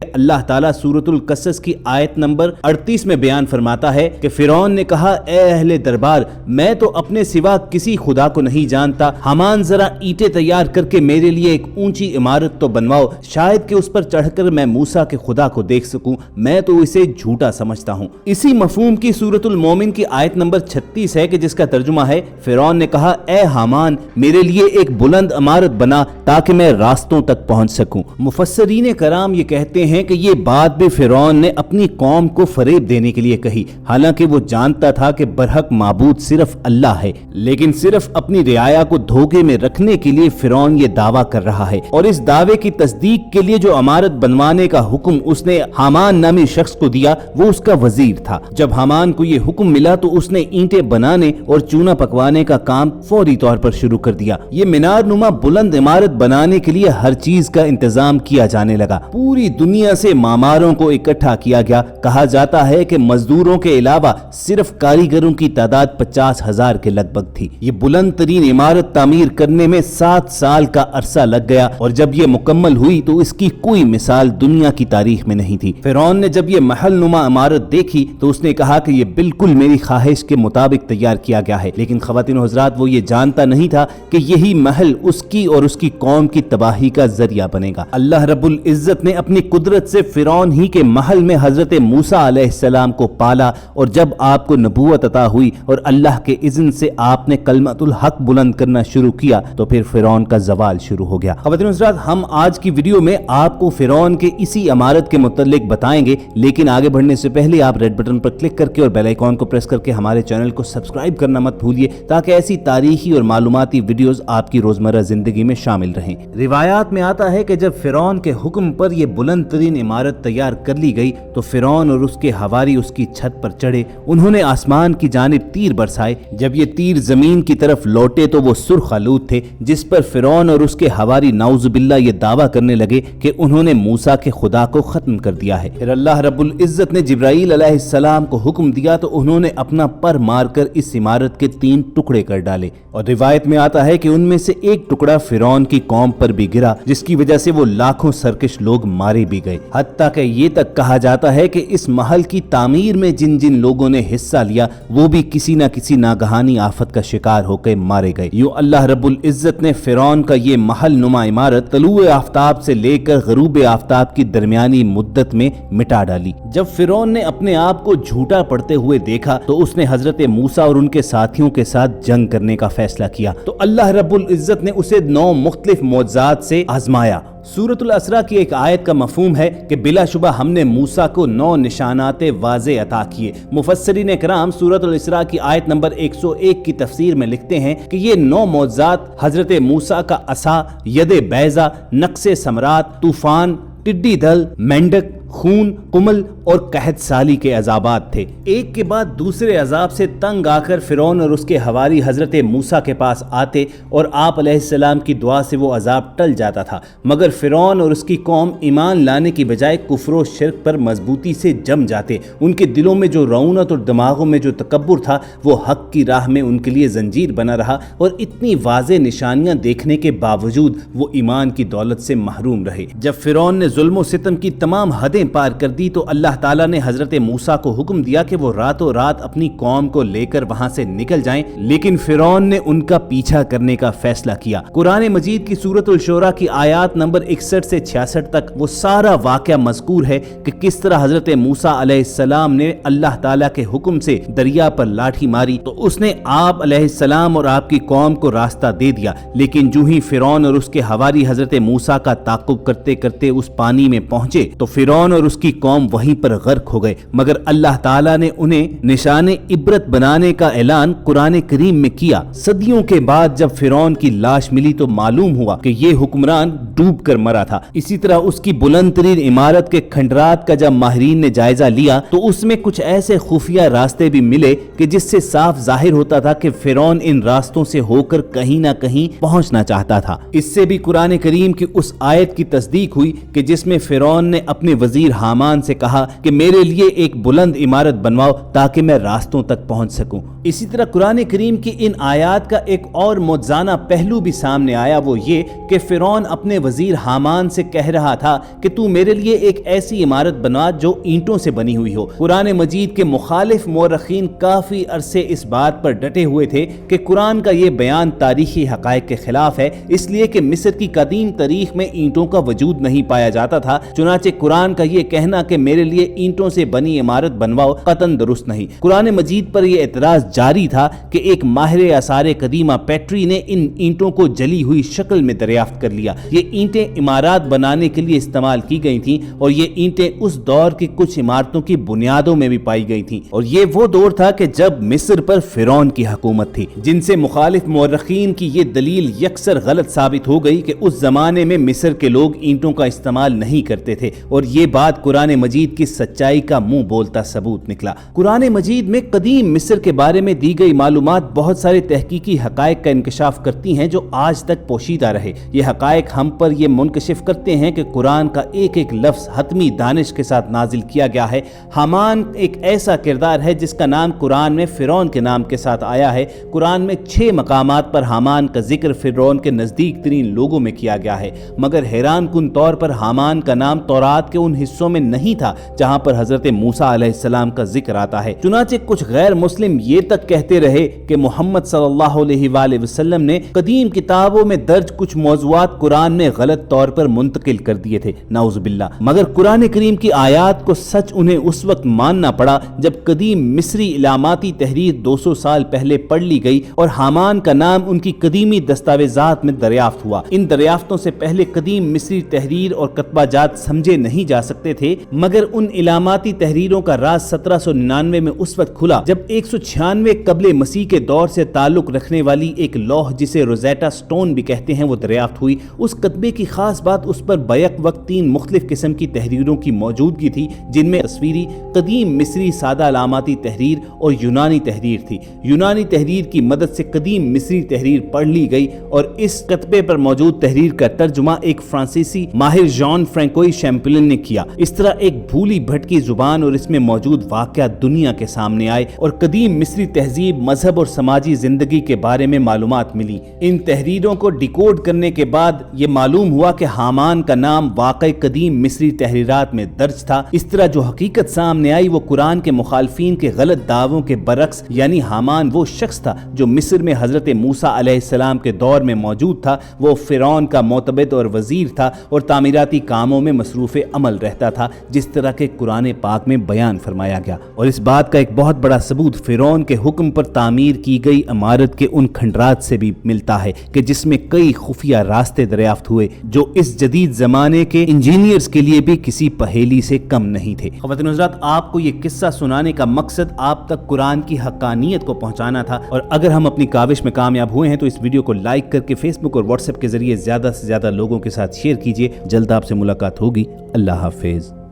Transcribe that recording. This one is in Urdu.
اللہ تعالیٰ سورۃ القصص کی آیت نمبر 38 میں بیان فرماتا ہے کہ فرعون نے کہا اے اہل دربار، میں تو اپنے سوا کسی خدا کو نہیں جانتا، حامان ذرا اینٹیں تیار کر کے میرے لیے ایک اونچی عمارت تو بنواؤ، شاید کہ اس پر چڑھ کر میں موسیٰ کے خدا کو دیکھ سکوں، میں تو اسے جھوٹا سمجھتا ہوں۔ اسی مفہوم کی سورۃ المومن کی آیت نمبر 36 ہے کہ جس کا ترجمہ ہے فرعون نے کہا اے حامان، میرے لیے ایک بلند عمارت بنا تاکہ میں راستوں تک پہنچ سکوں۔ مفسرین کرام یہ کہتے ہیں کہ یہ بات بھی فرعون نے اپنی قوم کو فریب دینے کے لیے کہی، حالانکہ وہ جانتا تھا کہ برحق معبود صرف اللہ ہے، لیکن صرف اپنی رعایا کو دھوکے میں رکھنے کے لیے فرعون یہ دعویٰ کر رہا ہے، اور اس دعوے کی تصدیق کے لیے جو عمارت بنوانے کا حکم اس نے حامان نامی شخص کو دیا وہ اس کا وزیر تھا۔ جب حامان کو یہ حکم ملا تو اس نے اینٹیں بنانے اور چونا پکوانے کا کام فوری طور پر شروع کر دیا۔ یہ مینار نما بلند عمارت بنانے کے لیے ہر چیز کا انتظام کیا جانے لگا، پوری دنیا سے ماماروں کو اکٹھا کیا گیا۔ کہا جاتا ہے کہ مزدوروں کے علاوہ صرف کاریگروں کی تعداد 50,000 کے لگ بھگ تھی۔ یہ بلند ترین عمارت تعمیر کرنے میں 7 سال کا عرصہ لگ گیا، اور جب یہ مکمل ہوئی تو اس کی کوئی مثال دنیا کی تاریخ میں نہیں تھی۔ فرعون نے جب یہ محل نما عمارت دیکھی تو اس نے کہا کہ یہ بالکل میری خواہش کے مطابق تیار کیا گیا ہے، لیکن خواتین و حضرات وہ یہ جانتا نہیں تھا کہ یہی محل اس کی اور اس کی قوم کی تباہی کا ذریعہ بنے گا۔ اللہ رب العزت نے اپنی قدرت سے فرعون ہی کے محل میں حضرت موسیٰ علیہ السلام کو پالا، اور جب آپ کو نبوت عطا ہوئی اور اللہ کے اذن سے آپ نے کلمۃ الحق بلند کرنا شروع کیا تو پھر فرعون کا زوال شروع ہو گیا۔ خواتین و حضرات ہم آج کی ویڈیو میں آپ کو فرعون کے اسی عمارت کے متعلق بتائیں گے، لیکن آگے بڑھنے سے پہلے آپ ریڈ بٹن پر کلک کر کے اور بیل آئیکن کو پریس کر کے ہمارے چینل کو سبسکرائب کرنا مت بھولیے تاکہ ایسی تاریخی اور معلوماتی ویڈیوز آپ کی روزمرہ زندگی میں شامل رہیں۔ روایات میں آتا ہے کہ جب فرعون کے حکم پر یہ بلند ترین عمارت تیار کر لی گئی تو فرعون اور اس کے حواری اس کی چھت پر چڑھے، انہوں نے آسمان کی جانب تیر برسائے، جب یہ تیر زمین کی طرف لوٹے تو وہ سرخ آلود تھے، جس پر فرعون اور اس کے حواری نعوذ باللہ یہ دعویٰ کرنے لگے کہ انہوں نے موسیٰ کے خدا کو ختم کر دیا ہے۔ پھر اللہ رب العزت نے جبرائیل علیہ السلام کو حکم دیا تو انہوں نے اپنا پر مار کر اس عمارت کے 3 ٹکڑے کر ڈالے، اور روایت میں آتا ہے کہ ان میں سے ایک ٹکڑا فرعون کی قوم پر بھی گرا، جس کی وجہ سے وہ لاکھوں سرکش لوگ مارے بھی گئے۔ حتیٰ کہ یہ تک کہا جاتا ہے کہ اس محل کی تعمیر میں جن جن لوگوں نے حصہ لیا وہ بھی کسی نہ کسی ناگہانی آفت کا شکار ہو کے مارے گئے۔ یوں اللہ رب العزت نے فرعون کا یہ محل نما عمارت طلوع آفتاب سے لے کر غروب آفتاب کی درمیانی مدت میں مٹا ڈالی۔ جب فرعون نے اپنے آپ کو جھوٹا پڑتے ہوئے دیکھا تو اس نے حضرت موسیٰ اور ان کے ساتھیوں کے ساتھ جنگ کرنے کا فیصلہ کیا، تو اللہ رب العزت نے اسے 9 مختلف معجزات سے آزمایا۔ سورۃ الاسراء کی ایک آیت کا مفہوم ہے کہ بلا شبہ ہم نے موسیٰ کو 9 نشانات واضح عطا کیے۔ مفسرین کرام سورۃ الاسراء کی آیت نمبر 101 کی تفسیر میں لکھتے ہیں کہ یہ 9 معجزات حضرت موسیٰ کا عصا، ید بیضا، نقش سمرات، طوفان، ٹڈی دل، مینڈک، خون، قمل اور قحط سالی کے عذابات تھے۔ ایک کے بعد دوسرے عذاب سے تنگ آ کر فرعون اور اس کے حواری حضرت موسیٰ کے پاس آتے اور آپ علیہ السلام کی دعا سے وہ عذاب ٹل جاتا تھا، مگر فرعون اور اس کی قوم ایمان لانے کی بجائے کفر و شرک پر مضبوطی سے جم جاتے۔ ان کے دلوں میں جو رعونت اور دماغوں میں جو تکبر تھا وہ حق کی راہ میں ان کے لیے زنجیر بنا رہا، اور اتنی واضح نشانیاں دیکھنے کے باوجود وہ ایمان کی دولت سے محروم رہے۔ جب فرعون نے ظلم و ستم کی تمام حدیں پار کر دی تو اللہ تعالیٰ نے حضرت موسیٰ کو حکم دیا کہ وہ راتوں رات اپنی قوم کو لے کر وہاں سے نکل جائیں، لیکن فرعون نے ان کا پیچھا کرنے کا فیصلہ کیا۔ قرآن مجید کی سورۃ الشورى کی آیات نمبر 61 سے 66 تک وہ سارا واقعہ مذکور ہے کہ کس طرح حضرت موسیٰ علیہ السلام نے اللہ تعالیٰ کے حکم سے دریا پر لاٹھی ماری تو اس نے آپ علیہ السلام اور آپ کی قوم کو راستہ دے دیا، لیکن جو ہی فرعون اور اس کے حواری حضرت موسیٰ کا تعاقب کرتے کرتے اس پانی میں پہنچے تو فرعون اور اس کی قوم وہیں پر غرق ہو گئے، مگر اللہ تعالیٰ نے انہیں نشان عبرت بنانے کا اعلان قرآن کریم میں کیا۔ صدیوں کے بعد جب فرعون کی لاش ملی تو معلوم ہوا کہ یہ حکمران ڈوب کر مرا تھا۔ اسی طرح اس کی بلند ترین عمارت کے کھنڈرات کا جب ماہرین نے جائزہ لیا تو اس میں کچھ ایسے خفیہ راستے بھی ملے کہ جس سے صاف ظاہر ہوتا تھا کہ فرعون ان راستوں سے ہو کر کہیں نہ کہیں پہنچنا چاہتا تھا۔ اس سے بھی قرآن کریم کی اس آیت کی تصدیق ہوئی کہ جس میں فرعون نے اپنے وزیر حامان سے کہا کہ میرے لیے ایک بلند عمارت بنواؤ تاکہ میں راستوں تک پہنچ سکوں۔ اسی طرح قرآن کریم کی ان آیات کا ایک اور معجزانہ پہلو بھی سامنے آیا، وہ یہ کہ فرعون اپنے وزیر حامان سے کہہ رہا تھا کہ تو میرے لیے ایک ایسی عمارت بنا جو اینٹوں سے بنی ہوئی ہو۔ قرآن مجید کے مخالف مورخین کافی عرصے اس بات پر ڈٹے ہوئے تھے کہ قرآن کا یہ بیان تاریخی حقائق کے خلاف ہے، اس لیے کہ مصر کی قدیم تاریخ میں اینٹوں کا وجود نہیں پایا جاتا تھا، چنانچہ قرآن کا یہ کہنا کہ میرے لیے اینٹوں سے بنی عمارت بنواؤ قطعاً درست نہیں۔ قرآن مجید پر یہ اعتراض جاری تھا کہ ایک ماہر آثار قدیمہ پیٹری نے ان اینٹوں کو جلی ہوئی شکل میں دریافت کر لیا۔ یہ اینٹیں عمارات بنانے کے لیے استعمال کی گئی تھیں اور یہ اینٹیں اس دور کی کچھ عمارتوں کی بنیادوں میں بھی پائی گئی تھیں، اور یہ وہ دور تھا کہ جب مصر پر فرعون کی حکومت تھی، جن سے مخالف مورخین کی یہ دلیل یکسر غلط ثابت ہو گئی کہ اس زمانے میں مصر کے لوگ اینٹوں کا استعمال نہیں کرتے تھے، اور یہ بات قرآن مجید کی سچائی کا منہ بولتا ثبوت نکلا۔ قرآن مجید میں قدیم مصر کے بارے میں دی گئی معلومات بہت سارے تحقیقی حقائق کا انکشاف کرتی ہیں جو آج تک پوشیدہ رہے۔ یہ حقائق ہم پر یہ منکشف کرتے ہیں کہ قرآن کا ایک ایک لفظ حتمی دانش کے ساتھ نازل کیا گیا ہے۔ حامان ایک ایسا کردار ہے جس کا نام قرآن میں فرعون کے نام کے ساتھ آیا ہے۔ قرآن میں 6 مقامات پر حامان کا ذکر فرعون کے نزدیک ترین لوگوں میں کیا گیا ہے، مگر حیران کن طور پر حامان کا نام تورات کے ان حصوں میں نہیں تھا جہاں پر حضرت موسیٰ علیہ السلام کا ذکر آتا ہے۔ چنانچہ کچھ غیر مسلم یہ تک کہتے رہے کہ محمد صلی اللہ علیہ وآلہ وسلم نے قدیم کتابوں میں درج کچھ موضوعات قرآن میں غلط طور پر منتقل کر دیے تھے، نعوذ باللہ، مگر قرآن کریم کی آیات کو سچ انہیں اس وقت ماننا پڑا جب قدیم مصری علاماتی تحریر 200 سال پہلے پڑھ لی گئی اور حامان کا نام ان کی قدیمی دستاویزات میں دریافت ہوا۔ ان دریافتوں سے پہلے قدیم مصری تحریر اور کتبہ جات سمجھے نہیں جا سکتے تھے، مگر ان علاماتی تحریروں کا راز 1799 میں اس وقت کھلا جب 196 قبل مسیح کے دور سے تعلق رکھنے والی ایک لوح جسے روزیٹا سٹون بھی کہتے ہیں وہ دریافت ہوئی۔ اس کتبے کی خاص بات اس پر بیک وقت 3 مختلف قسم کی تحریروں کی موجودگی تھی، جن میں تصویری، قدیم مصری سادہ علاماتی تحریر اور یونانی تحریر تھی۔ یونانی تحریر کی مدد سے قدیم مصری تحریر پڑھ لی گئی اور اس کتبے پر موجود تحریر کا ترجمہ ایک فرانسیسی ماہر جان فرانکوئی شیمپلن نے کیا۔ اس طرح ایک بھولی بھٹکی زبان اور اس میں موجود واقعات دنیا کے سامنے آئے اور قدیم مصری تہذیب، مذہب اور سماجی زندگی کے بارے میں معلومات ملی۔ ان تحریروں کو ڈیکوڈ کرنے کے بعد یہ معلوم ہوا کہ حامان کا نام واقعی قدیم مصری تحریرات میں درج تھا۔ اس طرح جو حقیقت سامنے آئی وہ قرآن کے مخالفین کے غلط دعووں کے برعکس، یعنی حامان وہ شخص تھا جو مصر میں حضرت موسیٰ علیہ السلام کے دور میں موجود تھا، وہ فرعون کا معتمد اور وزیر تھا اور تعمیراتی کاموں میں مصروف عمل رہتا تھا، جس طرح کے قرآن پاک میں بیان فرمایا گیا۔ اور اس بات کا ایک بہت بڑا ثبوت فرعون کے حکم پر تعمیر کی گئی عمارت کے ان کھنڈرات سے بھی ملتا ہے کہ جس میں کئی خفیہ راستے دریافت ہوئے جو اس جدید زمانے کے انجینئرز کے لیے بھی کسی پہیلی سے کم نہیں تھے۔ خواتین و حضرات، آپ کو یہ قصہ سنانے کا مقصد آپ تک قرآن کی حقانیت کو پہنچانا تھا، اور اگر ہم اپنی کاوش میں کامیاب ہوئے ہیں تو اس ویڈیو کو لائک کر کے فیس بک اور واٹس ایپ کے ذریعے زیادہ سے زیادہ لوگوں کے ساتھ شیئر کیجیے۔ جلد آپ سے ملاقات ہوگی۔ اللہ حافظ۔